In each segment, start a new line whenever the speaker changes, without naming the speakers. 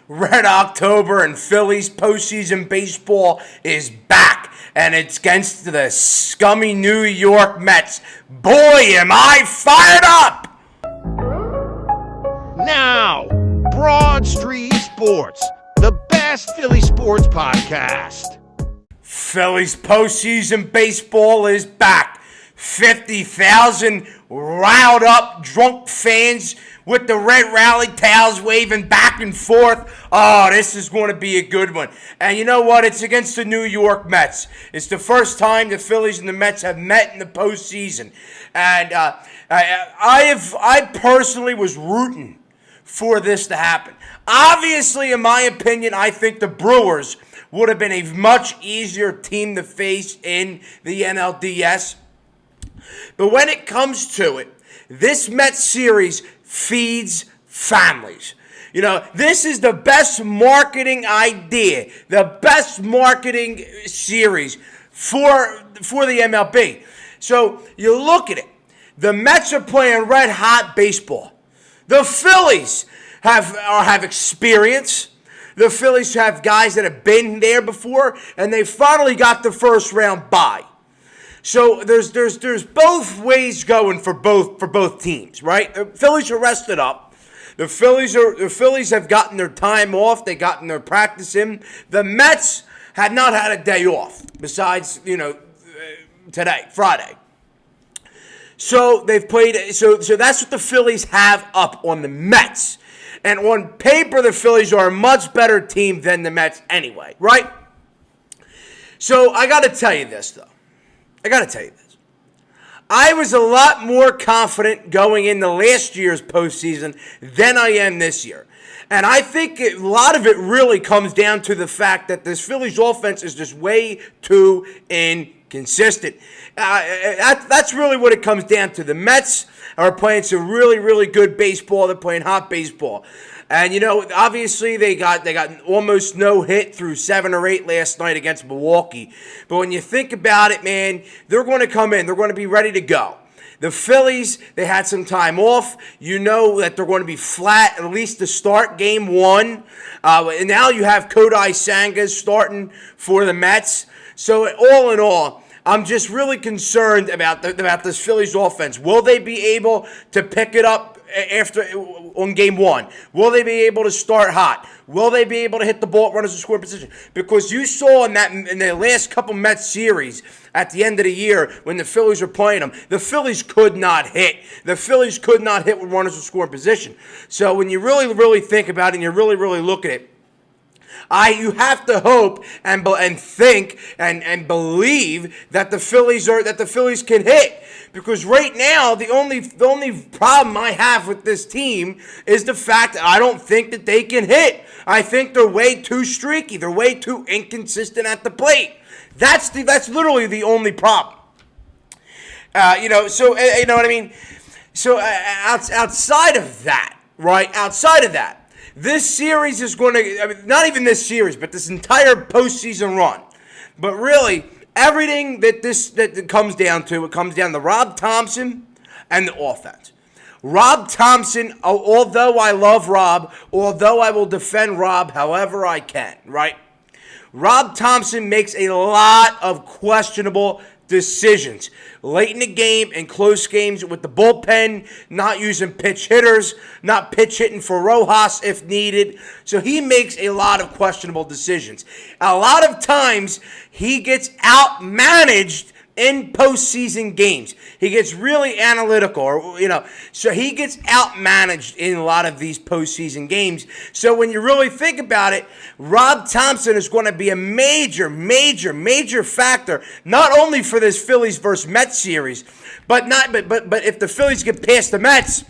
Red October and Phillies postseason baseball is back, and it's against the scummy New York Mets. Boy, am I fired up!
Now, Broad Street Sports, the best Philly sports podcast.
Phillies postseason baseball is back. 50,000 riled up drunk fans with the red rally towels waving back and forth. Oh, this is going to be a good one. And you know what? It's against the New York Mets. It's the first time the Phillies and the Mets have met in the postseason. And I personally was rooting for this to happen. Obviously, in my opinion, I think the Brewers would have been a much easier team to face in the NLDS. But when it comes to it, this Mets series feeds families. You know, this is the best marketing idea, the best marketing series for the MLB. So you look at it. The Mets are playing red hot baseball. The Phillies have experience. The Phillies have guys that have been there before, and they finally got the first round bye. So there's both ways going for both teams, right? The Phillies are rested up. The Phillies have gotten their time off. They gotten their practice in. The Mets had not had a day off besides, today, Friday. So they've played. So that's what the Phillies have up on the Mets. And on paper, the Phillies are a much better team than the Mets anyway, right? So I got to tell you this, though. I was a lot more confident going into last year's postseason than I am this year. And I think a lot of it really comes down to the fact that this Phillies offense is just way too inconsistent. That's really what it comes down to. The Mets are playing some really, really good baseball. They're playing hot baseball. And, obviously they got almost no hit through 7 or 8 last night against Milwaukee. But when you think about it, man, they're going to come in. They're going to be ready to go. The Phillies, they had some time off. You know that they're going to be flat at least to start game 1. And now you have Kodai Senga starting for the Mets. So all in all, I'm just really concerned about this Phillies offense. Will they be able to pick it up on game 1? Will they be able to start hot? Will they be able to hit the ball at runners in scoring position? Because you saw in the last couple Mets series at the end of the year when the Phillies were playing them, the Phillies could not hit. The Phillies could not hit with runners in scoring position. So when you really, really think about it and you really, really look at it, you have to hope and think and believe that the Phillies can hit, because right now the only problem I have with this team is the fact that I don't think that they can hit. I think they're way too streaky. They're way too inconsistent at the plate. That's literally the only problem. So you know what I mean. So outside of that, right? Outside of that. This series is going to, not even this series, but this entire postseason run. But really, everything that comes down to, it comes down to Rob Thompson and the offense. Rob Thompson, although I love Rob, although I will defend Rob however I can, right? Rob Thompson makes a lot of questionable decisions late in the game and close games with the bullpen, not using pitch hitters, not pitch hitting for Rojas if needed. So he makes a lot of questionable decisions. A lot of times he gets outmanaged in postseason games. He gets really analytical, so he gets outmanaged in a lot of these postseason games. So when you really think about it, Rob Thompson is going to be a major, major, major factor, not only for this Phillies versus Mets series, but if the Phillies get past the Mets,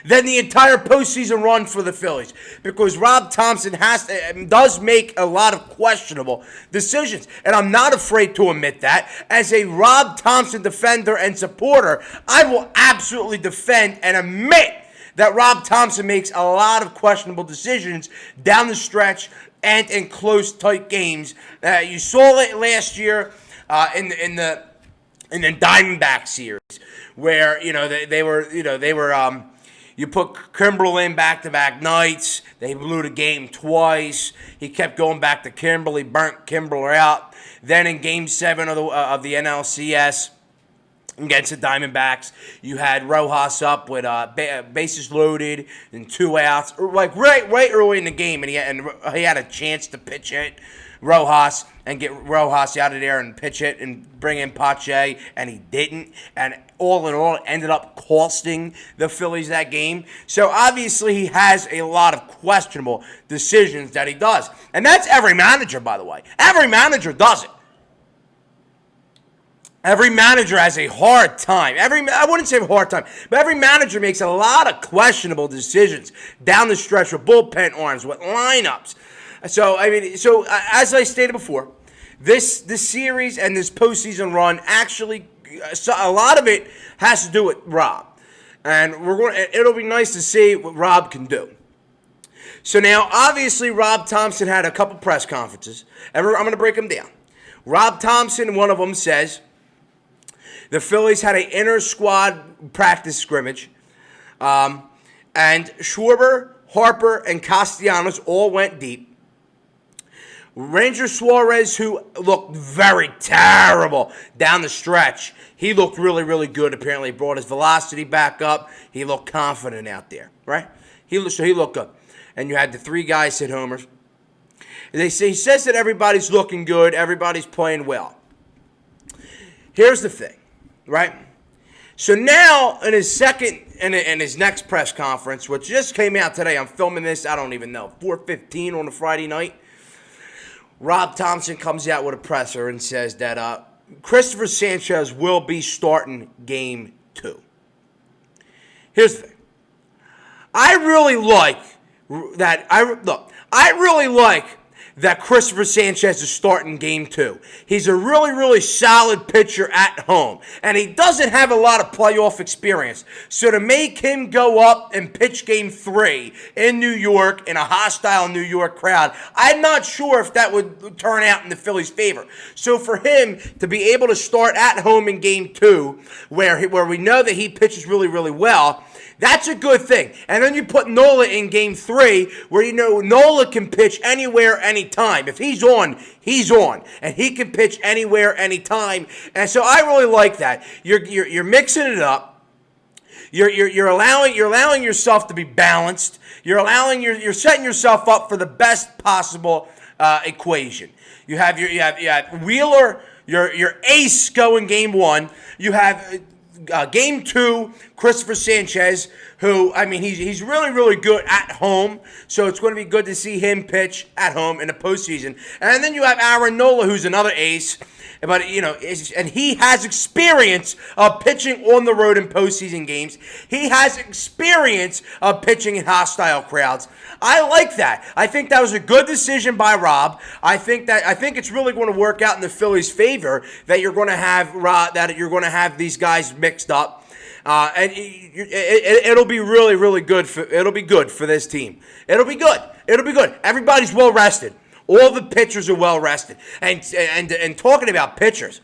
then the entire postseason run for the Phillies, because Rob Thompson does make a lot of questionable decisions, and I'm not afraid to admit that. As a Rob Thompson defender and supporter, I will absolutely defend and admit that Rob Thompson makes a lot of questionable decisions down the stretch and in close, tight games. You saw it last year in the Diamondback series, where they were You put Kimbrel in back-to-back nights. They blew the game twice. He kept going back to Kimbrel. He burnt Kimbrel out. Then in Game 7 of the NLCS against the Diamondbacks, you had Rojas up with bases loaded and 2 outs, like right early in the game, and he had a chance to pitch it. Rojas and get Rojas out of there and pitch it and bring in Pache, and he didn't. And all in all, it ended up costing the Phillies that game. So obviously he has a lot of questionable decisions that he does. And that's every manager, by the way. Every manager does it. Every manager has a hard time. I wouldn't say a hard time, but every manager makes a lot of questionable decisions down the stretch with bullpen arms, with lineups. So, as I stated before, this series and this postseason run actually, a lot of it has to do with Rob. And it'll be nice to see what Rob can do. So now, obviously, Rob Thompson had a couple press conferences. I'm going to break them down. Rob Thompson, one of them, says the Phillies had an inter-squad practice scrimmage, and Schwarber, Harper, and Castellanos all went deep. Ranger Suarez, who looked very terrible down the stretch, he looked really, really good. Apparently, he brought his velocity back up. He looked confident out there, right? He looked good. And you had the 3 guys hit homers. He says that everybody's looking good, everybody's playing well. Here's the thing, right? So now in his next press conference, which just came out today, I'm filming this, I don't even know, 4:15 on a Friday night. Rob Thompson comes out with a presser and says that Christopher Sanchez will be starting Game 2. Here's the thing. I really like that Christopher Sanchez is starting Game 2. He's a really, really solid pitcher at home, and he doesn't have a lot of playoff experience. So to make him go up and pitch Game 3 in New York in a hostile New York crowd, I'm not sure if that would turn out in the Phillies' favor. So for him to be able to start at home in Game 2, where we know that he pitches really, really well, that's a good thing. And then you put Nola in Game 3, where you know Nola can pitch anywhere, anytime. If he's on, he's on. And he can pitch anywhere, anytime. And so I really like that. You're mixing it up. You're allowing yourself to be balanced. You're setting yourself up for the best possible equation. You have Wheeler, your ace, going Game 1. You have Game 2, Christopher Sanchez, who, he's really, really good at home, so it's going to be good to see him pitch at home in the postseason. And then you have Aaron Nola, who's another ace, but, and he has experience of pitching on the road in postseason games. He has experience of pitching in hostile crowds. I like that. I think that was a good decision by Rob. I think it's really going to work out in the Phillies' favor that you're going to have these guys mixed up. And it'll be really, really good. It'll be good for this team. It'll be good. Everybody's well rested. All the pitchers are well rested. And talking about pitchers,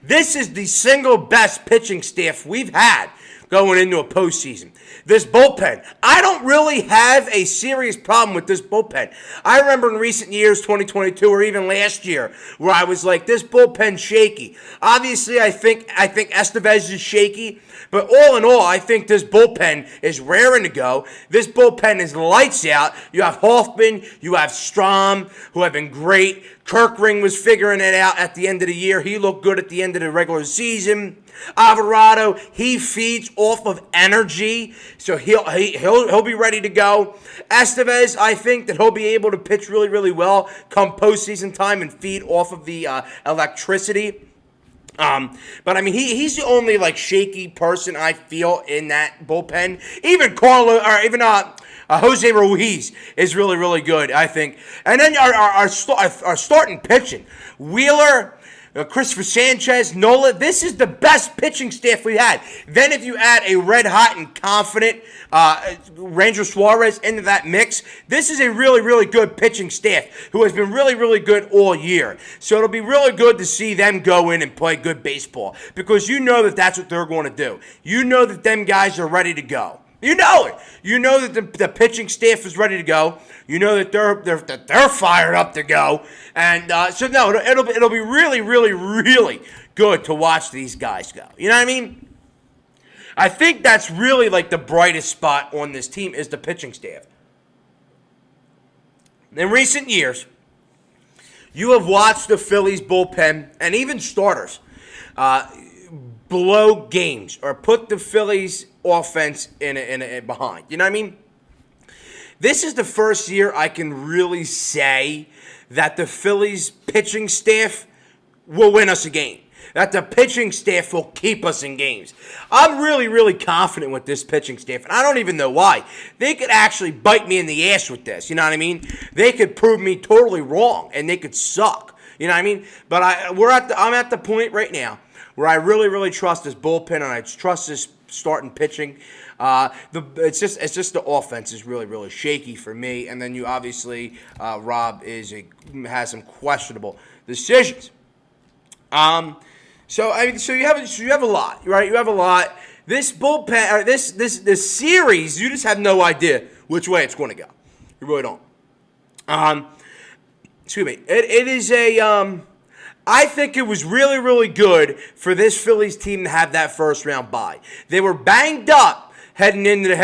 this is the single best pitching staff we've had going into a postseason. This bullpen, I don't really have a serious problem with this bullpen. I remember in recent years, 2022 or even last year, where I was like, this bullpen's shaky. Obviously, I think Estevez is shaky, but all in all, I think this bullpen is raring to go. This bullpen is lights out. You have Hoffman, you have Strom, who have been great. Kirkring was figuring it out at the end of the year. He looked good at the end of the regular season. Alvarado, he feeds off of energy, so he'll be ready to go. Estevez, I think that he'll be able to pitch really, really well come postseason time and feed off of the electricity. But he's the only shaky person I feel in that bullpen. Even Jose Ruiz is really, really good, I think. And then our starting pitching, Wheeler, Christopher Sanchez, Nola, this is the best pitching staff we had. Then if you add a red-hot and confident Ranger Suarez into that mix, this is a really, really good pitching staff who has been really, really good all year. So it'll be really good to see them go in and play good baseball because you know that that's what they're going to do. You know that them guys are ready to go. You know it. You know that the pitching staff is ready to go. You know that they're fired up to go. And so no, it'll be really, really, really good to watch these guys go. You know what I mean? I think that's really like the brightest spot on this team is the pitching staff. In recent years, you have watched the Phillies bullpen and even starters blow games or put the Phillies offense in a behind. You know what I mean? This is the first year I can really say that the Phillies pitching staff will win us a game. That the pitching staff will keep us in games. I'm really, really confident with this pitching staff, and I don't even know why. They could actually bite me in the ass with this, you know what I mean? They could prove me totally wrong, and they could suck, you know what I mean? But I'm at the point right now where I really, really trust this bullpen, and I trust this starting pitching. It's just the offense is really, really shaky for me, and then you obviously Rob has some questionable decisions. So you have a lot, right? You have a lot. This bullpen, this series, you just have no idea which way it's going to go. You really don't. Excuse me. It is I think it was really, really good for this Phillies team to have that first round bye. They were banged up heading into the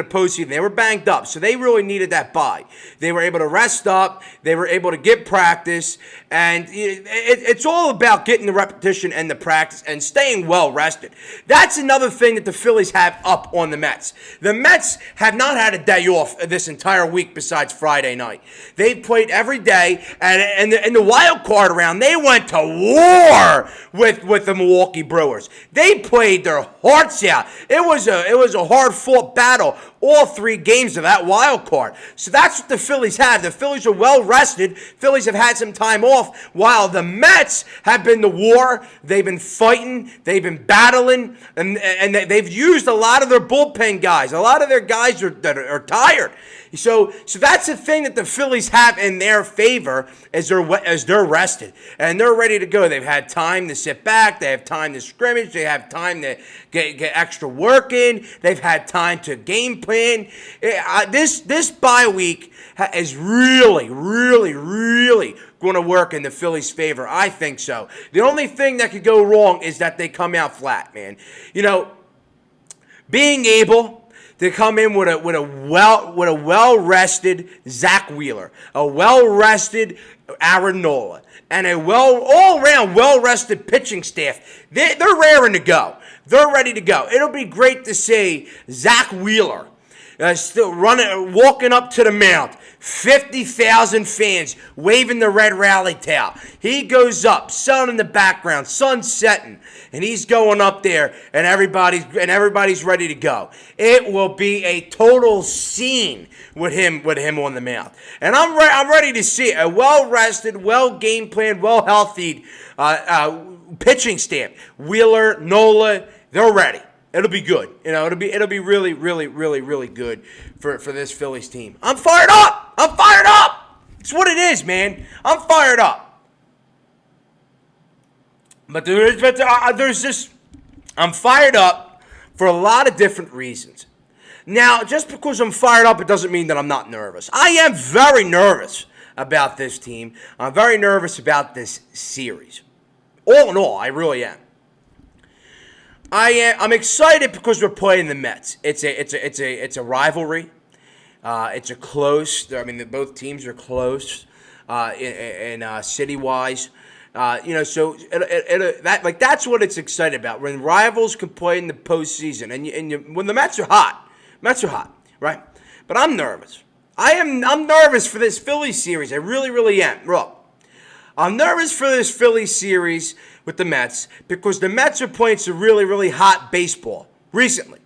postseason. They were banged up, so they really needed that bye. They were able to rest up. They were able to get practice, and it's all about getting the repetition and the practice and staying well rested. That's another thing that the Phillies have up on the Mets. The Mets have not had a day off this entire week besides Friday night. They played every day, and in the wild card round, they went to war with the Milwaukee Brewers. They played their hearts out. It was a hard-fought battle all 3 games of that wild card. So that's what the Phillies have. The Phillies are well-rested. Phillies have had some time off, while the Mets have been to war. They've been fighting. They've been battling, and they've used a lot of their bullpen guys. A lot of their guys are tired. So that's the thing that the Phillies have in their favor as they're rested and they're ready to go. They've had time to sit back. They have time to scrimmage. They have time to get extra work in. They've had time to game plan. This bye week is really, really, really going to work in the Phillies' favor. I think so. The only thing that could go wrong is that they come out flat, man. You know, being able to come in with a well-rested Zach Wheeler, a well-rested Aaron Nola, and a all-around well-rested pitching staff. They're raring to go. They're ready to go. It'll be great to see Zach Wheeler still walking up to the mound. 50,000 fans waving the red rally towel. He goes up, sun in the background, sun setting, and he's going up there, and everybody's ready to go. It will be a total scene with him on the mound, and I'm ready to see a well-rested, well-game planned, well-healthied pitching staff. Wheeler, Nola, they're ready. It'll be good. You know, it'll be really, really, really, really good for this Phillies team. I'm fired up. I'm fired up. It's what it is, man. I'm fired up. But I'm fired up for a lot of different reasons. Now, just because I'm fired up, it doesn't mean that I'm not nervous. I am very nervous about this team. I'm very nervous about this series. All in all, I really am. I'm excited because we're playing the Mets. It's a rivalry. It's a close. I mean, both teams are close in city-wise. So that's what it's excited about. When rivals can play in the postseason, and when the Mets are hot, right? But I'm nervous. I'm nervous for this Phillies series. I really, really am. Look, I'm nervous for this Phillies series with the Mets because the Mets are playing some really, really hot baseball recently.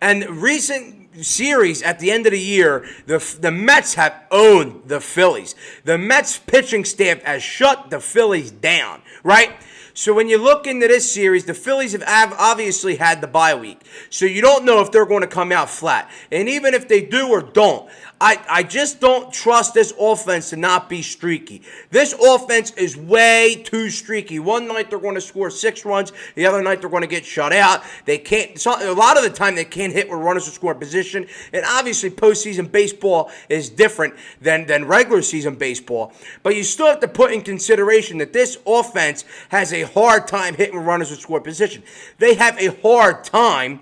And recent series at the end of the year, the Mets have owned the Phillies. The Mets pitching staff has shut the Phillies down, right? So when you look into this series, the Phillies have obviously had the bye week. So you don't know if they're going to come out flat. And even if they do or don't, I just don't trust this offense to not be streaky. This offense is way too streaky. One night they're going to score 6 runs. The other night they're going to get shut out. They can't. A lot of the time they can't hit with runners in scoring position. And obviously postseason baseball is different than regular season baseball. But you still have to put in consideration that this offense has a hard time hitting with runners in scoring position. They have a hard time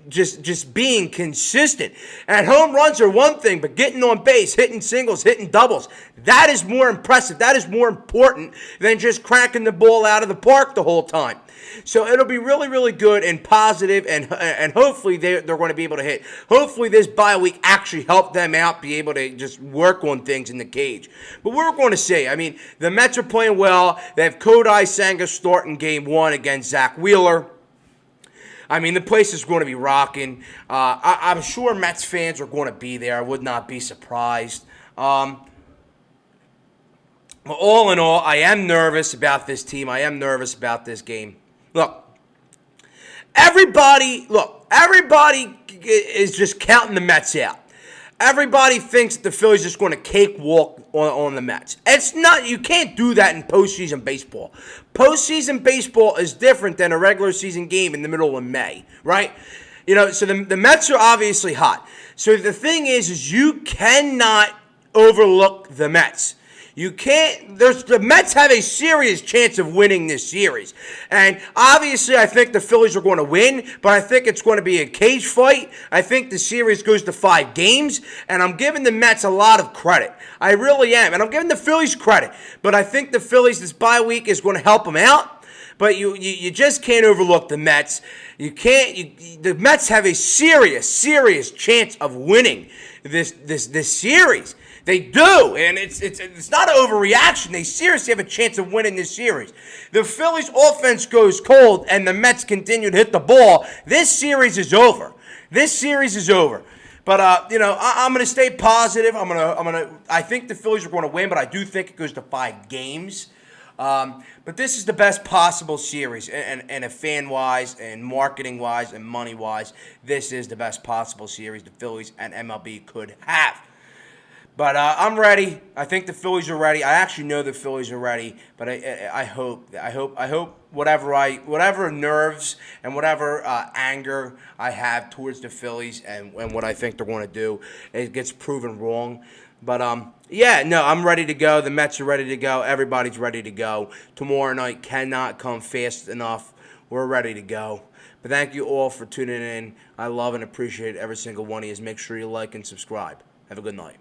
just being consistent. And home runs are one thing, but getting on base, hitting singles, hitting doubles, that is more impressive. That is more important than just cracking the ball out of the park the whole time. So it'll be really, really good and positive, and hopefully they're going to be able to hit. Hopefully this bye week actually helped them out, be able to just work on things in the cage. But we're going to see. I mean, the Mets are playing well. They have Kodai Senga starting game 1 against Zach Wheeler. I mean, the place is going to be rocking. I'm sure Mets fans are going to be there. I would not be surprised. All in all, I am nervous about this team. I am nervous about this game. Look, everybody is just counting the Mets out. Everybody thinks the Phillies are just going to cakewalk on the Mets. It's not. You can't do that in postseason baseball. Postseason baseball is different than a regular season game in the middle of May, right? You know, so the Mets are obviously hot. So the thing is you cannot overlook the Mets. You can't. The Mets have a serious chance of winning this series. And obviously, I think the Phillies are going to win, but I think it's going to be a cage fight. I think the series goes to 5 games, and I'm giving the Mets a lot of credit. I really am. And I'm giving the Phillies credit. But I think the Phillies, this bye week, is going to help them out. But you just can't overlook the Mets. You can't. The Mets have a serious chance of winning this series. They do, and it's not an overreaction. They seriously have a chance of winning this series. The Phillies' offense goes cold, and the Mets continue to hit the ball. This series is over. This series is over. But I'm going to stay positive. I think the Phillies are going to win, but I do think it goes to 5 games. But this is the best possible series, and a fan-wise, and marketing-wise, and money-wise, this is the best possible series the Phillies and MLB could have. But I'm ready. I think the Phillies are ready. I actually know the Phillies are ready. But I hope whatever nerves and whatever anger I have towards the Phillies and what I think they're going to do, it gets proven wrong. But I'm ready to go. The Mets are ready to go. Everybody's ready to go. Tomorrow night cannot come fast enough. We're ready to go. But thank you all for tuning in. I love and appreciate every single one of you. Make sure you like and subscribe. Have a good night.